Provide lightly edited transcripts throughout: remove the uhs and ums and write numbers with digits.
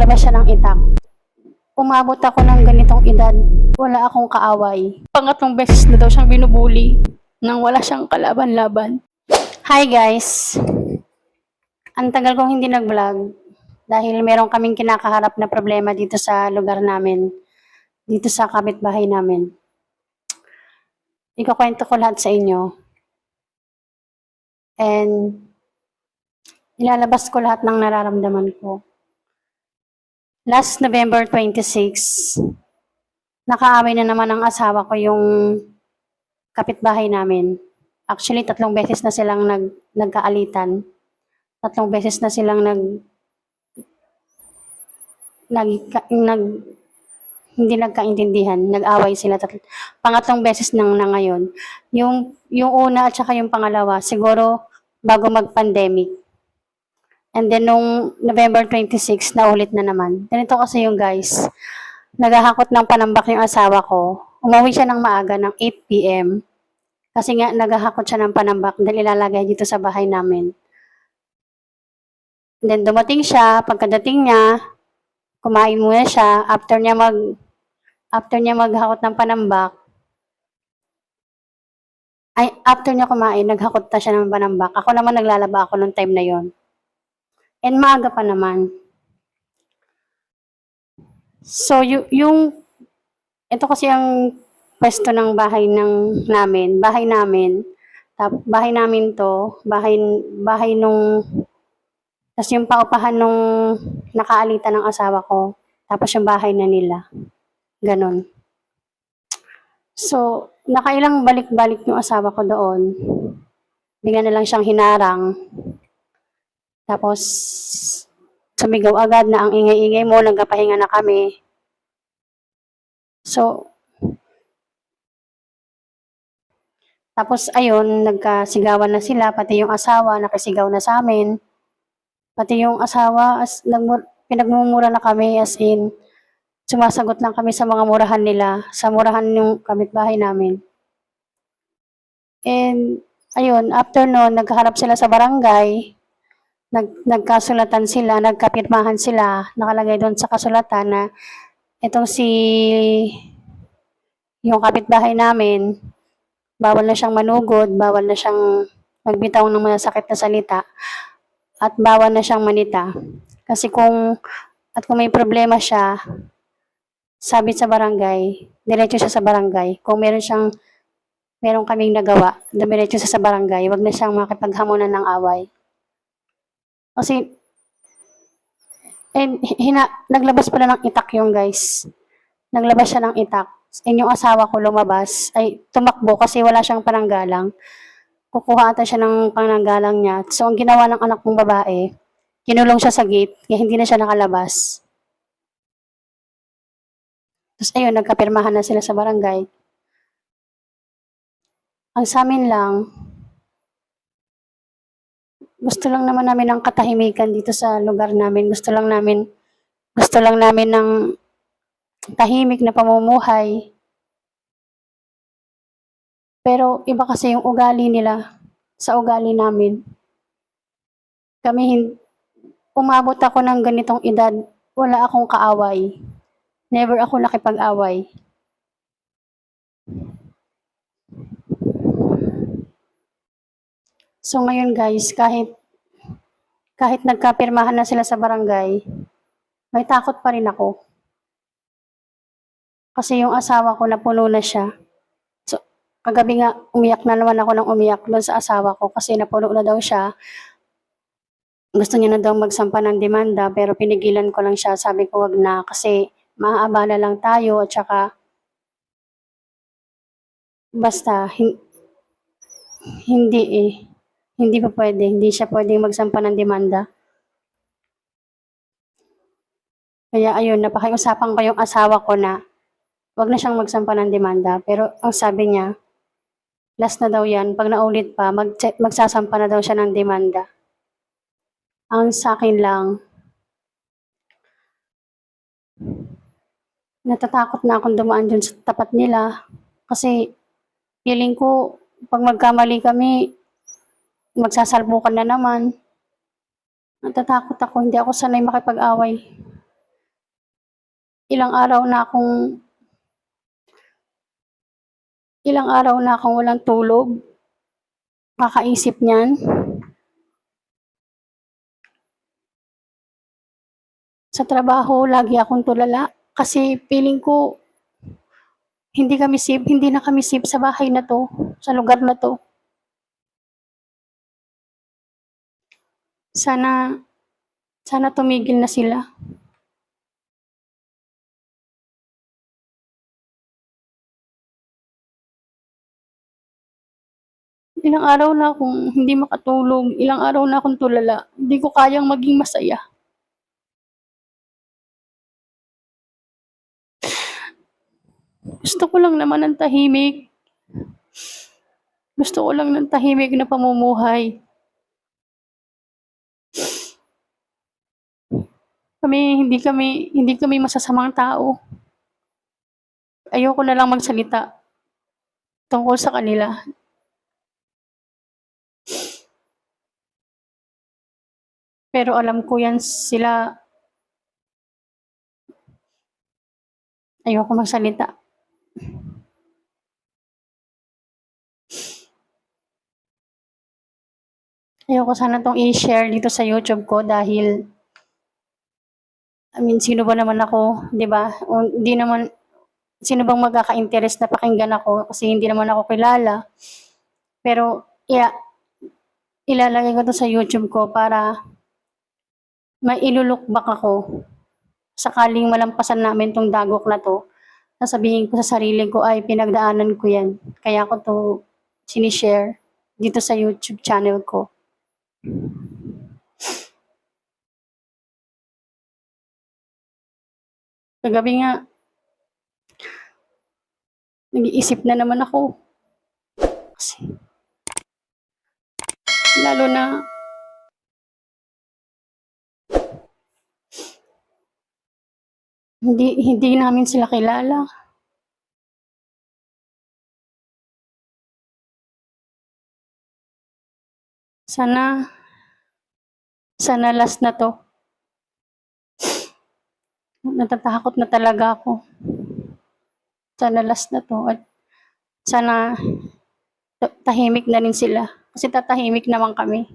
Naglabas siya ng itak. Umabot ako ng ganitong edad, wala akong kaaway. Pangatlong beses na daw siyang binubuli nang wala siyang kalaban-laban. Hi guys! Ang tagal kong hindi nag-vlog dahil meron kaming kinakaharap na problema dito sa lugar namin, dito sa kapitbahay namin. Ikukwento ko lahat sa inyo. And ilalabas ko lahat ng nararamdaman ko. Last November 26, nakaaway na naman ang asawa ko yung kapitbahay namin. Actually, 3 beses na silang nagkaalitan. 3 beses na silang hindi nagkaintindihan, nag-away sila. Pangatlong beses na ngayon. Yung una at saka yung pangalawa, siguro bago mag-pandemic. And then nung November 26, naulit na naman. Ganito kasi yung guys, naghahakot ng panambak yung asawa ko. Umuwi siya ng maaga ng 8 p.m. Kasi nga naghahakot siya ng panambak dahil ilalagay dito sa bahay namin. And then dumating siya, pagkadating niya, kumain muna siya. After niya maghakot ng panambak, after niya kumain, naghakot na siya ng panambak. Ako naman naglalaba ako nung time na yon. And maaga pa naman. So, ito kasi ang pwesto ng bahay namin. Bahay namin to, bahay nung, tapos yung paupahan nung nakaalitan ng asawa ko, tapos yung bahay na nila. Ganon. So, nakailang balik-balik yung asawa ko doon. Bigyan na lang siyang hinarang. Tapos, sumigaw agad na ang ingay-ingay mo, nagpapahinga na kami. So, tapos ayun, nagkasigawan na sila, pati yung asawa, nakisigaw na sa amin. Pati yung asawa, pinagmumura na kami, as in, sumasagot lang kami sa mga murahan nila, sa murahan yung kapitbahay namin. And, ayun, after noon, nagkaharap sila sa barangay, nagkasulatan sila, nagkapirmahan sila, nakalagay doon sa kasulatan na itong yung kapitbahay namin, bawal na siyang manugod, bawal na siyang magbitaw ng masakit na salita, at bawal na siyang manita. Kasi kung may problema siya, sabi sa barangay, diretso siya sa barangay. Kung meron kaming nagawa, diretso siya sa barangay, wag na siyang makipaghamunan ng away. Kasi, naglabas pala ng itak yung guys. Naglabas siya ng itak. And yung asawa ko lumabas, ay tumakbo kasi wala siyang pananggalang. Kukuha ata siya ng pananggalang niya. So, ang ginawa ng anak kong babae, kinulong siya sa gate, kaya hindi na siya nakalabas. Tapos ayun, nagkapirmahan na sila sa barangay. Ang sa amin lang, gusto lang naman namin ng katahimikan dito sa lugar namin. Gusto lang namin ng tahimik na pamumuhay. Pero iba kasi yung ugali nila sa ugali namin. Umabot ako ng ganitong edad, wala akong kaaway. Never ako nakipag-away. So ngayon guys, kahit nagkapirmahan na sila sa barangay, may takot pa rin ako. Kasi yung asawa ko napuno na siya. So, kagabi nga, umiyak na naman ako ng umiyak doon sa asawa ko kasi napuno na daw siya. Gusto niya na daw magsampa ng demanda pero pinigilan ko lang siya. Sabi ko wag na kasi maaabala lang tayo at saka basta hindi pa pwede. Hindi siya pwedeng magsampa ng demanda. Kaya ayun, napakiusapan ko yung asawa ko na wag na siyang magsampa ng demanda. Pero ang sabi niya, last na daw yan. Pag naulit pa, magsasampa na daw siya ng demanda. Ang sa akin lang, natatakot na akong dumaan dun sa tapat nila. Kasi feeling ko, pag magkamali kami, magsasalpukan na naman. Natatakot ako, hindi ako sanay makipag-away. ilang araw na akong ilang araw na akong walang tulog, kakaisip niyan. Sa trabaho, lagi akong tulala kasi feeling ko hindi na kami safe sa bahay na 'to, sa lugar na 'to. Sana sana tumigil na sila. Ilang araw na akong hindi makatulog, ilang araw na akong tulala, hindi ko kayang maging masaya. Gusto ko lang naman ng tahimik, gusto ko lang ng tahimik na pamumuhay. Hindi kami masasamang tao. Ayoko na lang magsalita tungkol sa kanila. Pero alam ko yan sila, ayoko magsalita. Ayoko sana 'tong i-share dito sa YouTube ko dahil sino ba naman ako, 'di ba? O hindi naman sino bang magkaka-interest na pakinggan ako kasi hindi naman ako kilala. Pero ilalagay ko 'to sa YouTube ko para mailo-look back ako. Sakaling malampasan namin 'tong dagok na 'to, sasabihin ko sa sarili ko, "Ay pinagdaanan ko 'yan, kaya ko 'to shine-share dito sa YouTube channel ko." Kagabi nga nag-iisip na naman ako kasi lalo na hindi namin sila kilala. Sana sana last na 'to. Natatakot na talaga ako. Sana last na 'to at sana tahimik na rin sila kasi tatahimik naman kami.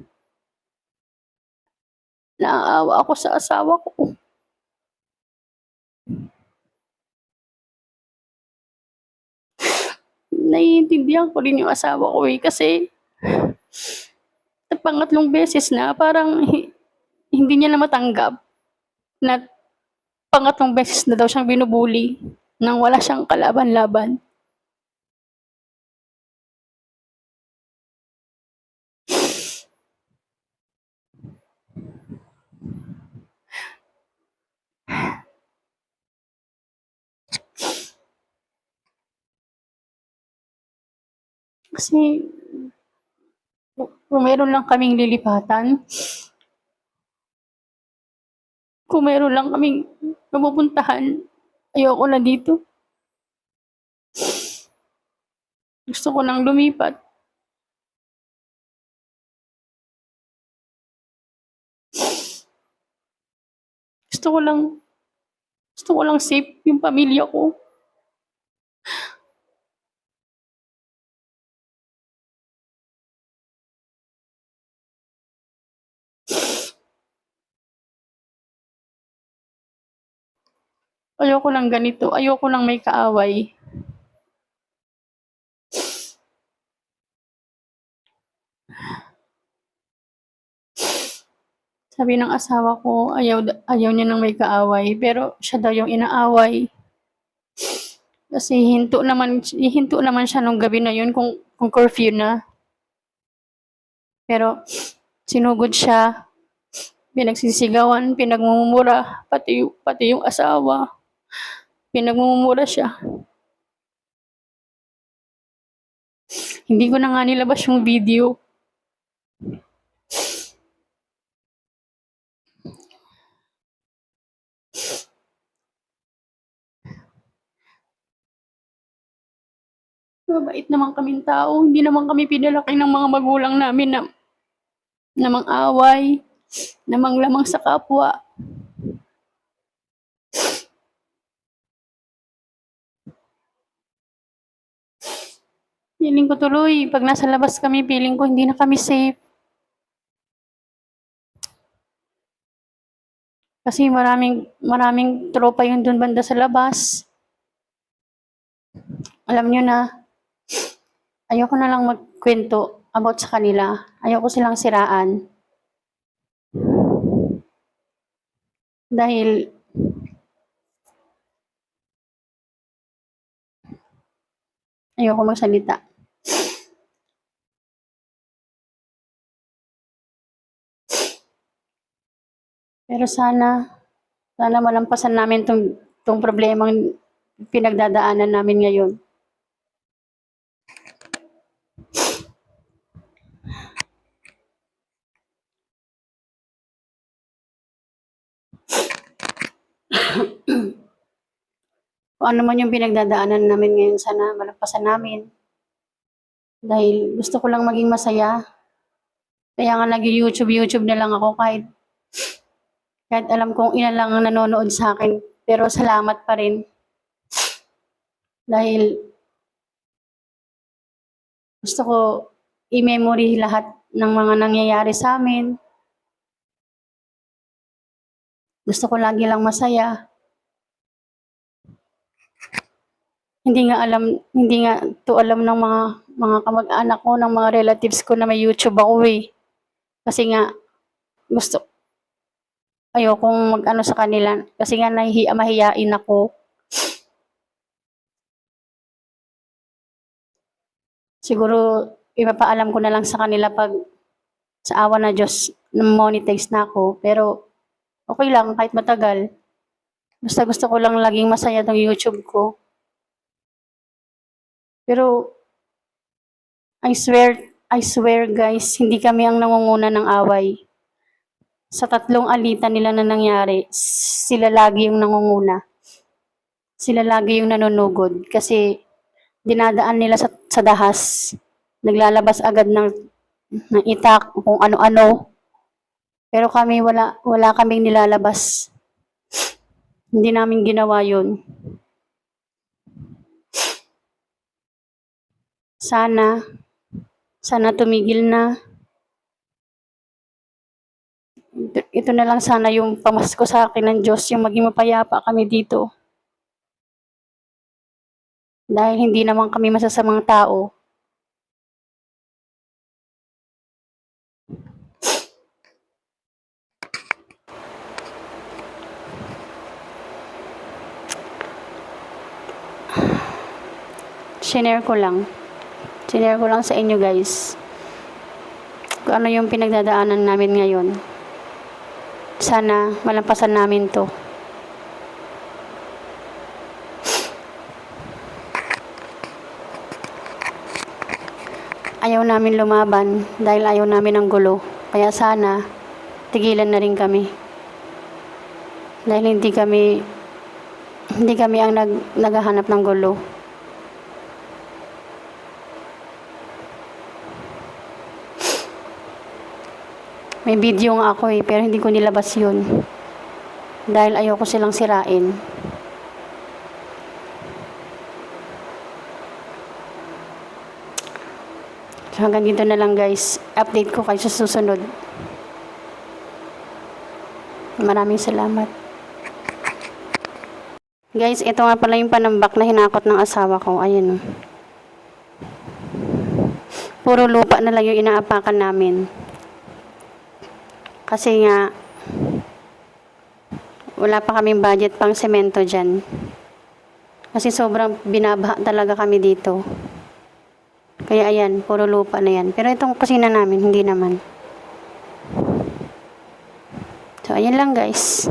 Naaawa ako sa asawa ko. Naiintindihan ko rin yung asawa ko, kasi sa pangatlong beses na parang hindi niya na matanggap na pangatlong beses na daw siyang binubuli nang wala siyang kalaban-laban. Kasi kung meron lang kaming lilipatan, kung meron lang kaming mapupuntahan, ayoko na dito. Gusto ko nang lumipat. Gusto ko lang gusto ko lang safe yung pamilya ko. Ayoko ng ganito, ayoko ng may kaaway. Sabi ng asawa ko ayaw niya ng may kaaway, pero siya daw yung inaaway. Kasi hinto naman siya nung gabi na yun kung curfew na. Pero sinugod siya, pinagsisigawan, pinagmumura, pati yung asawa, pinagmumura siya. Hindi ko na nga nilabas yung video. Mabait naman kaming tao, hindi naman kami pinalaki ng mga magulang namin na mang-away, na manglamang sa kapwa. Feeling ko tuloy, pag nasa labas kami, feeling ko hindi na kami safe. Kasi maraming tropa yun dun banda sa labas. Alam nyo na, ayoko na lang magkwento about sa kanila. Ayoko silang siraan. Dahil ayoko magsalita. Pero sana malampasan namin tong problemang pinagdadaanan namin ngayon. Kung ano man yung pinagdadaanan namin ngayon, sana malampasan namin. Dahil gusto ko lang maging masaya. Kaya nga nag-YouTube na lang ako kahit alam kong ilan lang ang nanonood sa akin. Pero salamat pa rin. Dahil gusto ko i-memory lahat ng mga nangyayari sa amin. Gusto ko lagi lang masaya. Hindi nga alam ng mga kamag-anak ko, ng mga relatives ko na may YouTube ako eh. Kasi nga ayokong mag-ano sa kanila kasi nga mahiyain ako. Siguro ipapaalam ko na lang sa kanila pag sa awa na Diyos monetize na ako, pero okay lang kahit matagal. Basta gusto ko lang laging masaya ng YouTube ko. Pero I swear guys, hindi kami ang nangunguna ng away. Sa 3 alitan nila na nangyari, sila lagi yung nangunguna. Sila lagi yung nanunugod kasi dinadaan nila sa dahas. Naglalabas agad ng itak, kung ano-ano. Pero kami wala kaming nilalabas. Hindi namin ginawa yun. Sana tumigil na. Ito na lang sana yung pamasko sa akin ng Diyos, yung maging mapayapa kami dito. Dahil hindi naman kami masasamang tao. Sinare ko lang sa inyo guys kung ano yung pinagdadaanan namin ngayon. Sana malampasan namin to. Ayaw namin lumaban dahil ayaw namin ng gulo. Kaya sana tigilan na rin kami. Dahil hindi kami ang naghahanap ng gulo. May video nga ako pero hindi ko nilabas yun. Dahil ayoko silang sirain. So hanggang dito na lang guys. Update ko kayo sa susunod. Maraming salamat. Guys, ito nga pala yung panambak na hinakot ng asawa ko. Ayan. Puro lupa na lang yung inaapakan namin. Kasi nga, wala pa kaming budget pang semento dyan. Kasi sobrang binabaha talaga kami dito. Kaya ayan, puro lupa na yan. Pero itong kusina namin, hindi naman. So, ayan lang guys.